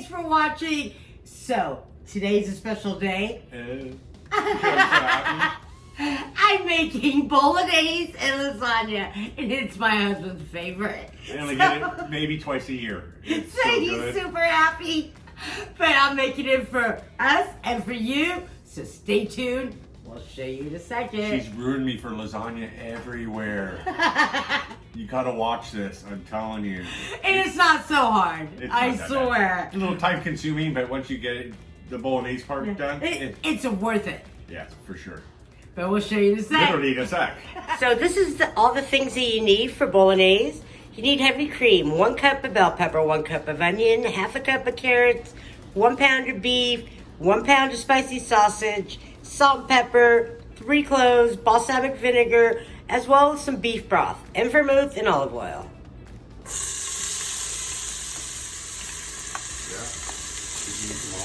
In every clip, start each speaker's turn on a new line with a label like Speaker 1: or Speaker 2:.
Speaker 1: Thanks for watching. So, today's a special day. I'm making Bolognese and lasagna, and it's my husband's favorite.
Speaker 2: I only get it maybe twice a year. It's
Speaker 1: So he's super happy. But I'm making it for us and for you. So stay tuned. We'll show you in a second.
Speaker 2: She's ruined me for lasagna everywhere. You gotta watch this, I'm telling you.
Speaker 1: And it's not so hard. I swear.
Speaker 2: It's a little time consuming, but once you get the Bolognese part done,
Speaker 1: it's worth it.
Speaker 2: Yeah, for sure.
Speaker 1: But we'll show you in a sec.
Speaker 2: Literally in a sec.
Speaker 1: So this is all the things that you need for Bolognese. You need heavy cream, 1 cup of bell pepper, 1 cup of onion, half a cup of carrots, 1 pound of beef, 1 pound of spicy sausage, salt and pepper, 3 cloves, balsamic vinegar, as well as some beef broth, and vermouth and olive oil.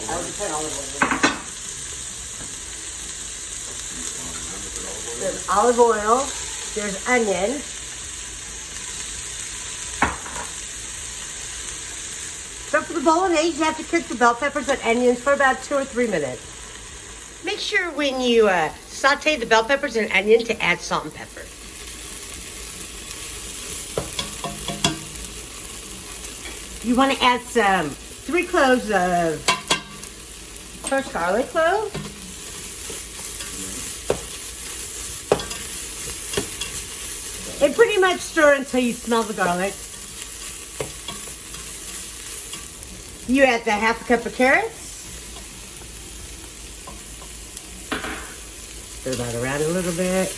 Speaker 1: I would put olive oil in. There's olive oil, there's onion, so for the Bolognese, you have to cook the bell peppers and onions for about 2 or 3 minutes. Make sure when you saute the bell peppers and onion to add salt and pepper. You want to add some 3 cloves of crushed garlic cloves. And pretty much stir until you smell the garlic. You add the half a cup of carrots. Stir that around a little bit.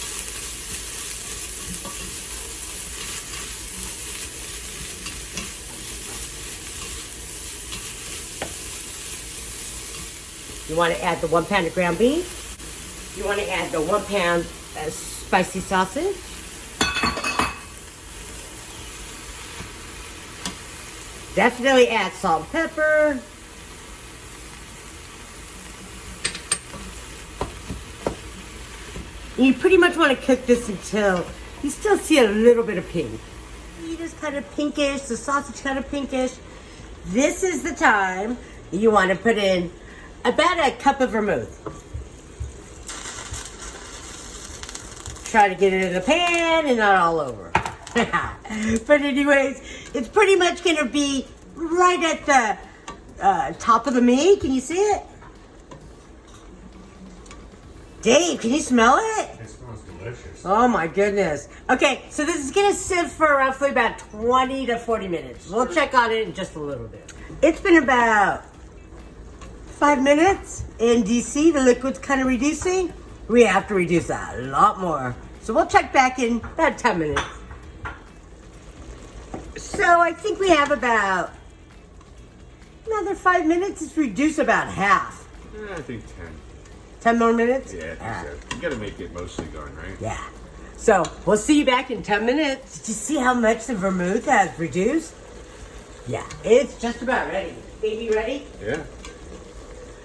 Speaker 1: You want to add the 1 pound of ground beef. You want to add the 1 pound spicy sausage. Definitely add salt and pepper. And you pretty much want to cook this until you still see a little bit of pink. Meat is kind of pinkish, the sausage kind of pinkish. This is the time you want to put in about a cup of vermouth. Try to get it in the pan and not all over. But anyways, it's pretty much going to be right at the top of the meat. Can you see it? Dave, can you smell it?
Speaker 2: It smells delicious.
Speaker 1: Oh my goodness. Okay, so this is going to sit for roughly about 20 to 40 minutes. We'll check on it in just a little bit. It's been about 5 minutes. And do you see the liquid's kind of reducing? We have to reduce that a lot more. So we'll check back in about 10 minutes. So I think we have about another 5 minutes. It's reduced about half.
Speaker 2: I think 10.
Speaker 1: 10 more minutes?
Speaker 2: Yeah, I think so. You gotta make it mostly gone, right?
Speaker 1: Yeah. So we'll see you back in 10 minutes. Did you see how much the vermouth has reduced? Yeah, it's just about ready. Baby, ready?
Speaker 2: Yeah.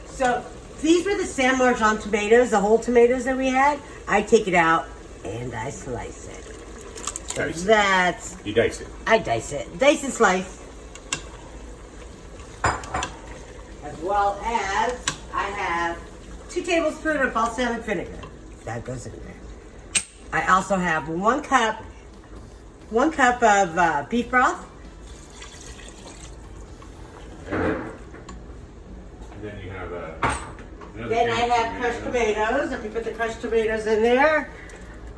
Speaker 1: So these were the San Marjan tomatoes, the whole tomatoes that we had. I take it out and I slice it.
Speaker 2: Dice
Speaker 1: That's...
Speaker 2: You dice it.
Speaker 1: I dice it. Dice and slice. As well as I have 2 tablespoons of balsamic vinegar. That goes in there. I also have 1 cup of beef broth.
Speaker 2: And then you have
Speaker 1: Then I have crushed tomatoes. Let me put the crushed tomatoes in there.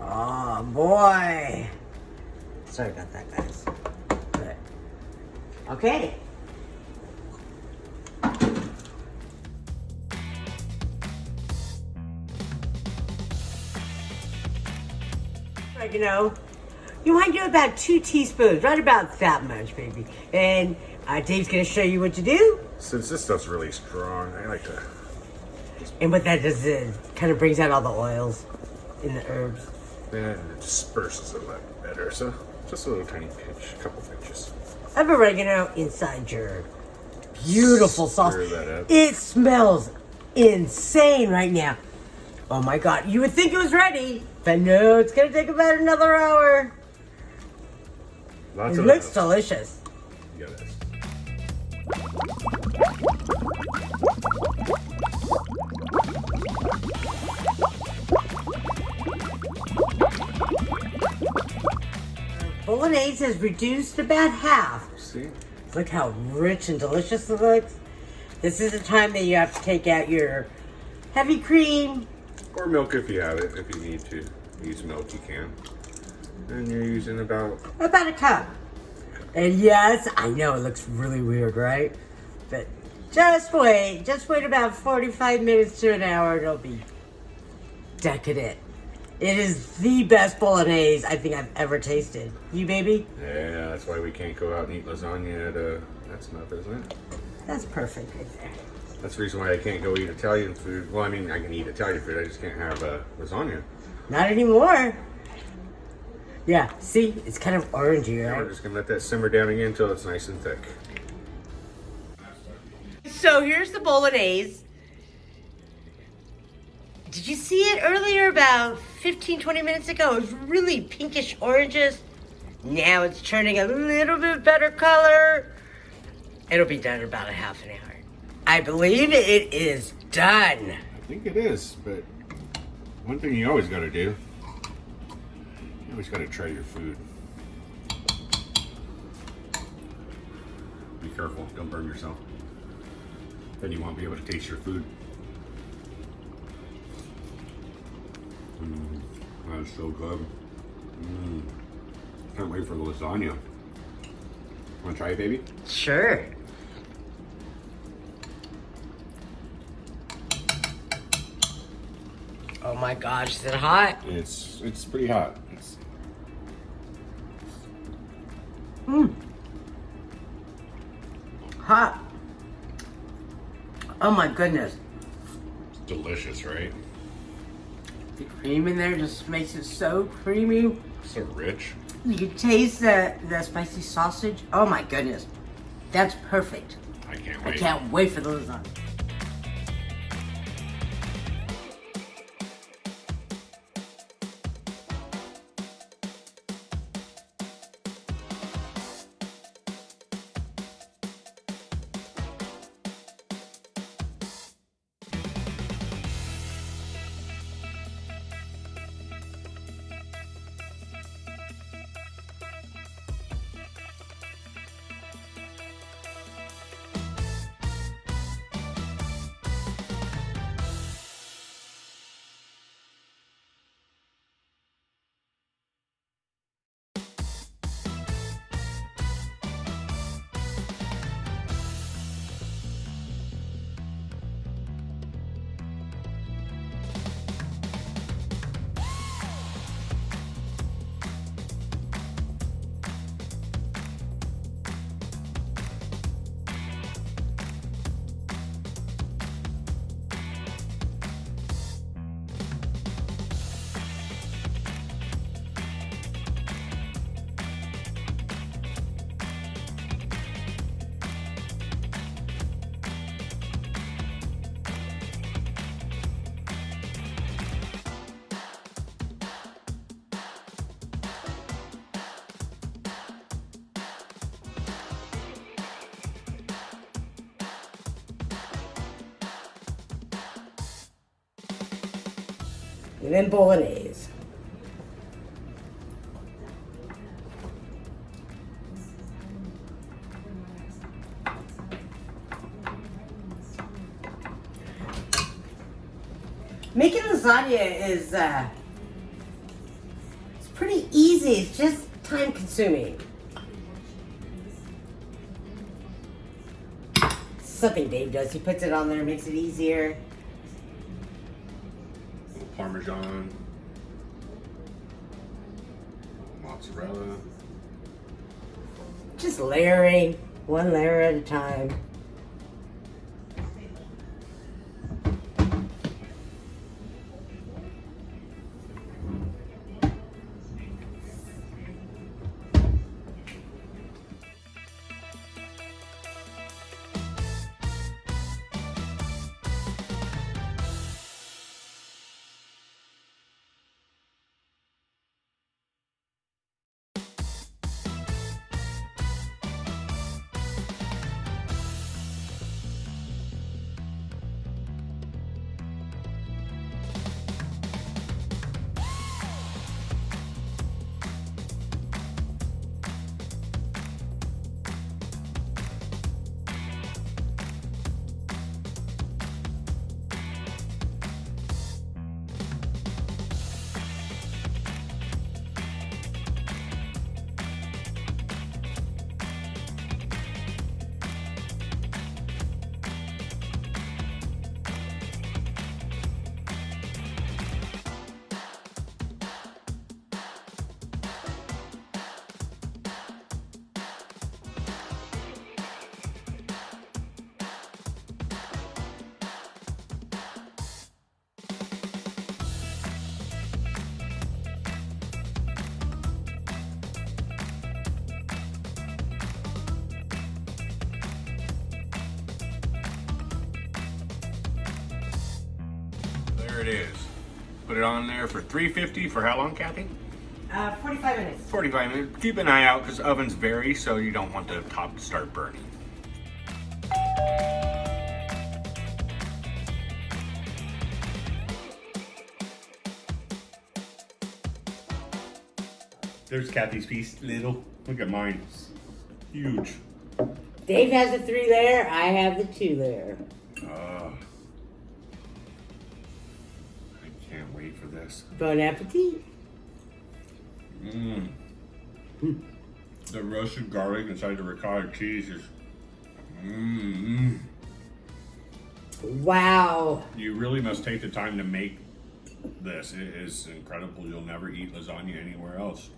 Speaker 1: Oh boy. Sorry about that, guys. Good. Okay. Oregano. You want to do about 2 teaspoons, right about that much, baby. And Dave's going to show you what to do.
Speaker 2: Since this stuff's really strong, I like to...
Speaker 1: And what that does is kind of brings out all the oils in the herbs.
Speaker 2: And it disperses a lot better, so just a little tiny pinch, a couple pinches.
Speaker 1: Of oregano inside your beautiful sauce.
Speaker 2: Stir that up.
Speaker 1: It smells insane right now. Oh my God, you would think it was ready, but no, it's gonna take about another hour.
Speaker 2: Lots
Speaker 1: It
Speaker 2: of
Speaker 1: looks
Speaker 2: those.
Speaker 1: delicious.
Speaker 2: You got this.
Speaker 1: Bolognese is reduced about half.
Speaker 2: See?
Speaker 1: Look how rich and delicious it looks. This is the time that you have to take out your heavy cream.
Speaker 2: Or milk if you have it. If you need to use milk, you can. And you're using about
Speaker 1: a cup. And yes, I know it looks really weird, right? But just wait about 45 minutes to an hour, it'll be decadent. It is the best bolognese I think I've ever tasted. You, baby?
Speaker 2: Yeah, that's why we can't go out and eat lasagna at that's enough, isn't it?
Speaker 1: That's perfect right there.
Speaker 2: That's the reason why I can't go eat Italian food. Well, I mean, I can eat Italian food, I just can't have lasagna.
Speaker 1: Not anymore. Yeah, see? It's kind of orangey,
Speaker 2: Now
Speaker 1: right?
Speaker 2: we're just gonna let that simmer down again until it's nice and thick.
Speaker 1: So here's the bolognese. Did you see it earlier about 15-20 minutes ago? It was really pinkish oranges. Now it's turning a little bit better color. It'll be done in about a half an hour. I believe it is done.
Speaker 2: I think it is, but one thing you always gotta do, you always gotta try your food. Be careful, don't burn yourself. Then you won't be able to taste your food. That's so good. Can't wait for the lasagna. Wanna try it, baby?
Speaker 1: Sure. Oh my gosh, is it hot?
Speaker 2: It's pretty hot.
Speaker 1: Hot. Oh my goodness.
Speaker 2: It's delicious, right?
Speaker 1: The cream in there just makes it so creamy.
Speaker 2: So rich.
Speaker 1: You can taste the spicy sausage. Oh my goodness. That's perfect.
Speaker 2: I can't
Speaker 1: I
Speaker 2: wait.
Speaker 1: can't wait for the lasagna. And then bolognese. Making lasagna is it's pretty easy. It's just time consuming. Something Dave does. He puts it on there, makes it easier.
Speaker 2: Parmesan, mozzarella.
Speaker 1: Just layering, one layer at a time.
Speaker 2: There it is. Put it on there for 350 for how long, Kathy?
Speaker 1: 45 minutes.
Speaker 2: 45 minutes. Keep an eye out because ovens vary, so you don't want the top to start burning. There's Kathy's piece. Little. Look at mine. Huge.
Speaker 1: Dave has the 3 layer. I have the 2 layer.
Speaker 2: I can't wait for this.
Speaker 1: Bon appetit.
Speaker 2: Mmm. The roasted garlic inside the ricotta cheese is. Mmm.
Speaker 1: Wow.
Speaker 2: You really must take the time to make this. It is incredible. You'll never eat lasagna anywhere else.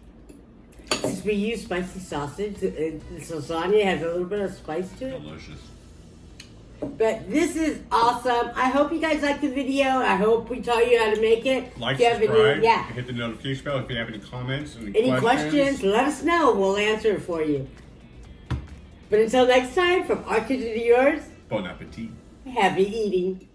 Speaker 1: Since we use spicy sausage, this lasagna has a little bit of spice to it.
Speaker 2: Delicious.
Speaker 1: But this is awesome. I hope you guys liked the video. I hope we taught you how to make it.
Speaker 2: Like,
Speaker 1: If you have
Speaker 2: subscribe,
Speaker 1: yeah.
Speaker 2: hit the notification bell if you have any comments.
Speaker 1: Any questions, let us know. We'll answer it for you. But until next time, from our kitchen to yours,
Speaker 2: Bon appetit.
Speaker 1: happy eating.